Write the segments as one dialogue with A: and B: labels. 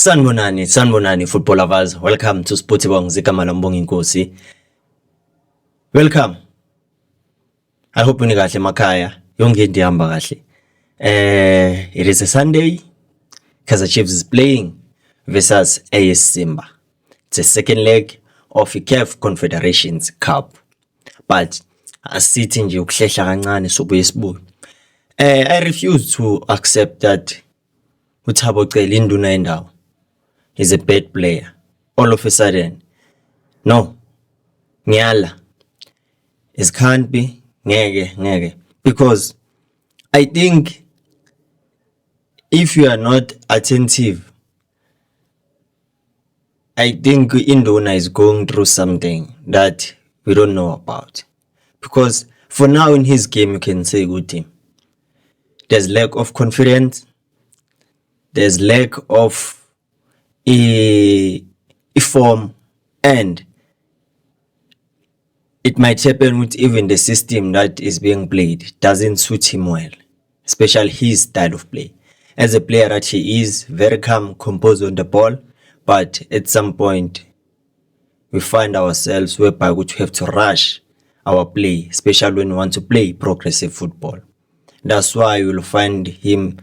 A: Sanibonani football lovers. Welcome to Sportibong Zikamala Mbongi Nkosi. Welcome. I hope uni kahle emakhaya. Yonke into ihamba kahle. It is a Sunday. Kaizer Chiefs is playing versus AS Simba. It's the second leg of the CAF Confederations Cup. But asithi nje ukuhlehla kancane sobuye sibuye. I refuse to accept that uThabo Cele induna yendawo is a bad player all of a sudden. No, ngiyala. It can't be. Ngeke. Because I think if you are not attentive, I think Induna is going through something that we don't know about. Because for now in his game, you can say good team. There's lack of confidence. There's lack of a form, and it might happen with even the system that is being played doesn't suit him well, especially his style of play. As a player that he is, very calm, composed on the ball, but at some point we find ourselves whereby we have to rush our play, especially when we want to play progressive football. That's why you will find him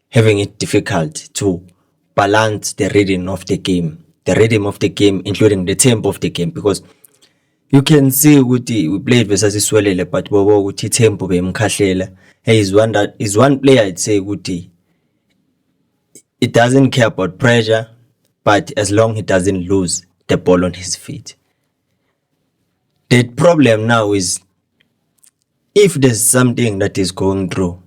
A: having it difficult to balance the rhythm of the game. The rhythm of the game, including the tempo of the game, because you can see we played versus Iswelele, but ukuthi tempo bemkhahlela. Is one player I'd say ukuthi it doesn't care about pressure, but as long he doesn't lose the ball on his feet. The problem now is if there's something that is going through,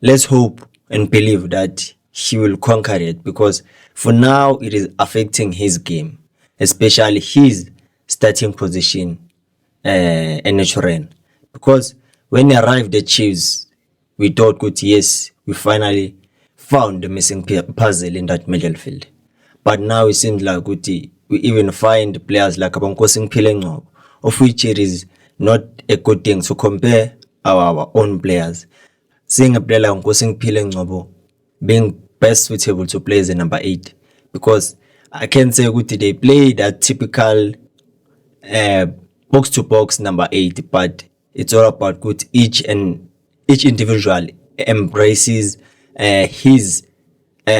A: let's hope and believe that he will conquer it, because for now it is affecting his game, especially his starting position in Turin. Because when he arrived at Chiefs, we thought good, yes, we finally found the missing puzzle in that midfield. But now it seems like we even find players like Abankosi Ngcobo, of which it is not a good thing to compare our own players. Seeing a player like Nkosi Ngcobo being best suitable to play as a number 8, because I can say they play that typical box to box number 8, but it's all about each individual embraces his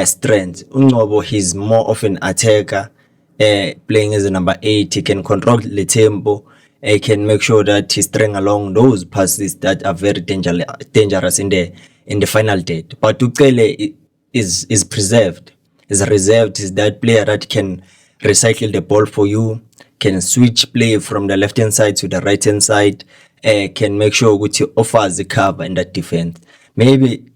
A: strength. Ngcobo, he's more of an attacker, playing as a number 8. He can control the tempo. He can make sure that he string along those passes that are very dangerous in the final third. But Cele is preserved, is reserved, is that player that can recycle the ball for you, can switch play from the left hand side to the right hand side, can make sure he offers the cover in that defense. Maybe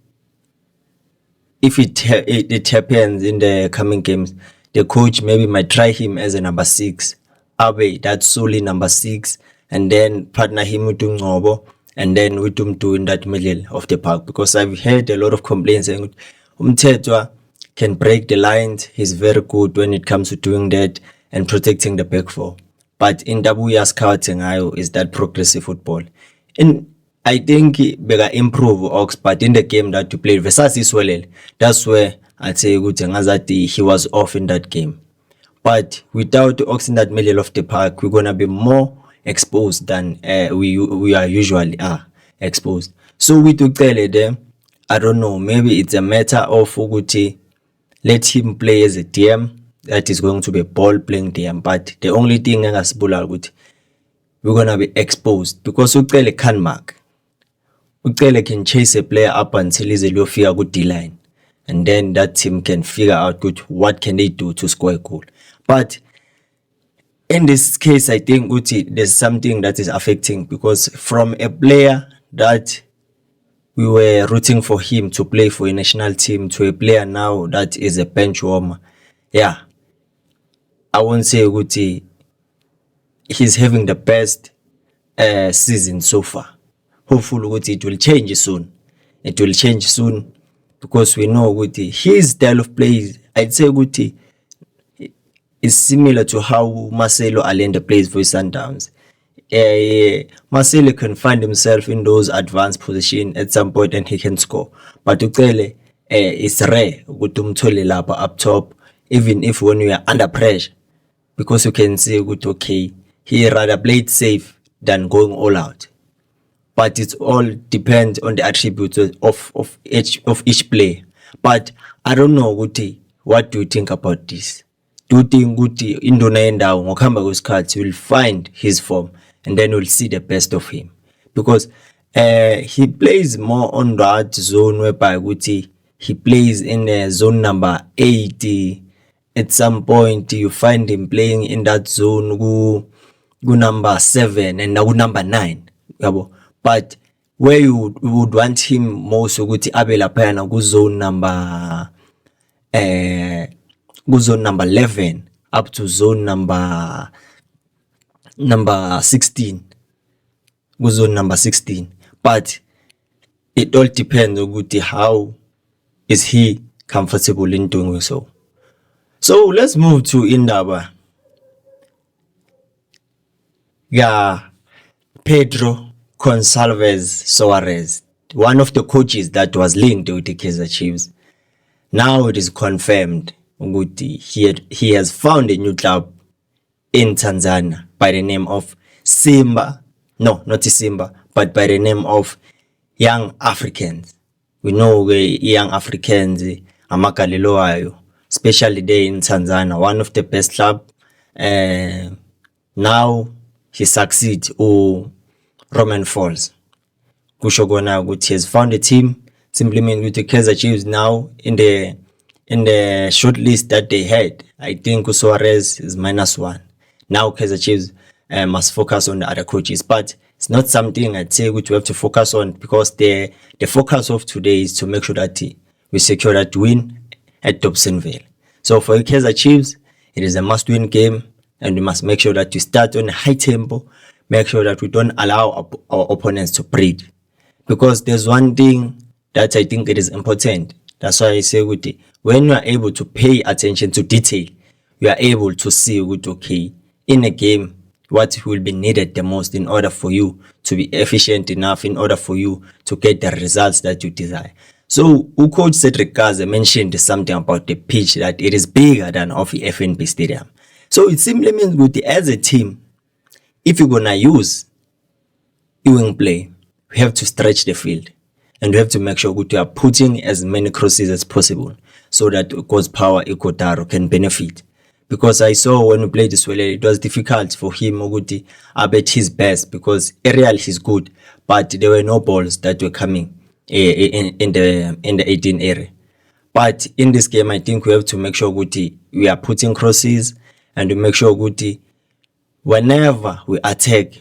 A: if it happens in the coming games, the coach maybe might try him as a number 6. Abe, that's solely number 6, and then partner him with Ngcobo, and then with Umtu in that middle of the park. Because I've heard a lot of complaints saying Umthetwa can break the lines. He's very good when it comes to doing that and protecting the back four. But in Dabuya scouting is that progressive football. And I think bega improve Ox, but in the game that you played versus Iswelele, that's where I'd say he was off in that game. But without Ox in that middle of the park, we're gonna be more exposed than we are usually exposed. So with Cele there, I don't know, maybe it's a matter of let him play as a DM that is going to be a ball playing DM. But the only thing we're gonna be exposed, because Cele can mark. Cele can chase a player up until he's a low figure good D-line, and then that team can figure out what can they do to score a goal. But in this case, I think there's something that is affecting, because from a player that we were rooting for him to play for a national team to a player now that is a bench warmer, I won't say he's having the best season so far. Hopefully it will change soon. It will change soon, because we know his style of play, I'd say is similar to how Marcelo Allende plays for Sundowns. Marcelo can find himself in those advanced positions at some point and he can score. But Cele it's rare ukuthi umthole lapha up top, even if when you are under pressure, because you can say ukuthi okay, he rather played safe than going all out. But it all depends on the attributes of each player. But I don't know ukuthi, what do you think about this? Do you think ukuthi induna yendawo ngokuhamba kwesikhathi will find his form and then we'll see the best of him? Because he plays more on that zone whereby ukuthi he plays in zone number 8. At some point you find him playing in that zone ku number 7 and now number 9 yabo. But where you would want him most ukuthi abe laphayana ku zone number 11 up to zone number 16, ku zone number 16. But it all depends ukuthi how is he comfortable in doing so. So let's move to indaba Pedro Gonçalves Soares, one of the coaches that was linked with the Kaizer Chiefs. Now it is confirmed that he has found a new club in Tanzania by the name of Simba. No, not Simba, but by the name of Young Africans. We know Young Africans, amagalelo ayo, especially there in Tanzania, one of the best club. Now he succeeds Roman Falls. Kusho kona ukuthi he has found a team. Simply means with the Kaizer Chiefs now in the short list that they had, I think Suarez is -1. Now Kaizer Chiefs must focus on the other coaches, but it's not something I'd say which we have to focus on, because the focus of today is to make sure that we secure that win at Dobsonville. So for Kaizer Chiefs, it is a must-win game, and we must make sure that we start on a high tempo. Make sure that we don't allow our opponents to breathe, because there's one thing that I think it is important. That's why I say when you are able to pay attention to detail, you are able to see okay, in a game what will be needed the most in order for you to be efficient enough, in order for you to get the results that you desire. So Coach Cedric Gaza mentioned something about the pitch, that it is bigger than of the FNB Stadium. So it simply means as a team, if you're gonna use wing play, we have to stretch the field, and we have to make sure we are putting as many crosses as possible, so that Coach Power Ikotaro can benefit. Because I saw when we played this, it was difficult for him at his best, because aerial he's good, but there were no balls that were coming in the 18 area. But in this game, I think we have to make sure we are putting crosses, and we make sure whenever we attack,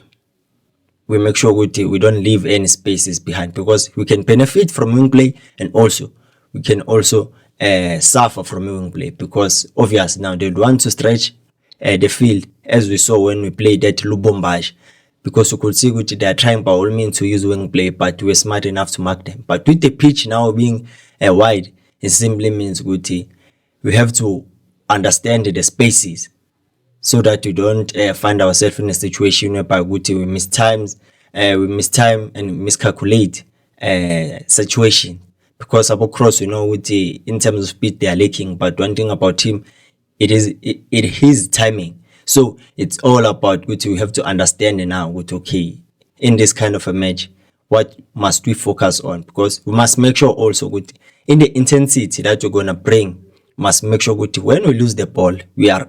A: we make sure we don't leave any spaces behind, because we can benefit from wing play, and also we can also suffer from wing play, because obvious now they want to stretch the field, as we saw when we played at Lubumbashi, because you could see they are trying by all means to use wing play, but we were smart enough to mark them. But with the pitch now being wide, it simply means we have to understand the spaces, so that we don't find ourselves in a situation whereby we miss time and miscalculate situation, because about cross, in terms of speed they are lacking. But one thing about him, it is his timing. So it's all about we have to understand now okay, in this kind of a match, what must we focus on, because we must make sure also in the intensity that we're gonna bring, must make sure when we lose the ball, we are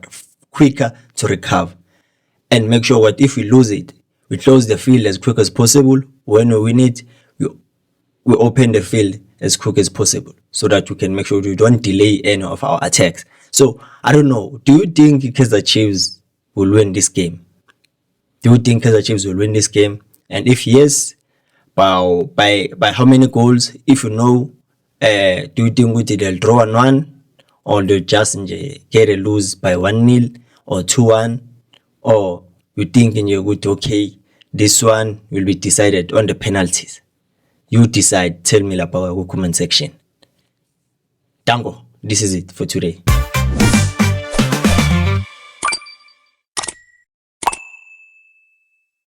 A: quicker to recover, and make sure if we lose it, we close the field as quick as possible. When we win it, we open the field as quick as possible, so that we can make sure we don't delay any of our attacks. So I don't know, do you think Kaizer Chiefs will win this game? Do you think Kaizer Chiefs will win this game? And if yes, by how many goals? If you know, do you think they'll draw 1-1, or they'll just get a lose by 1-0 or 2-1, or you think okay, this one will be decided on the penalties? You decide. Tell me about the comment section. Tango, this is it for today.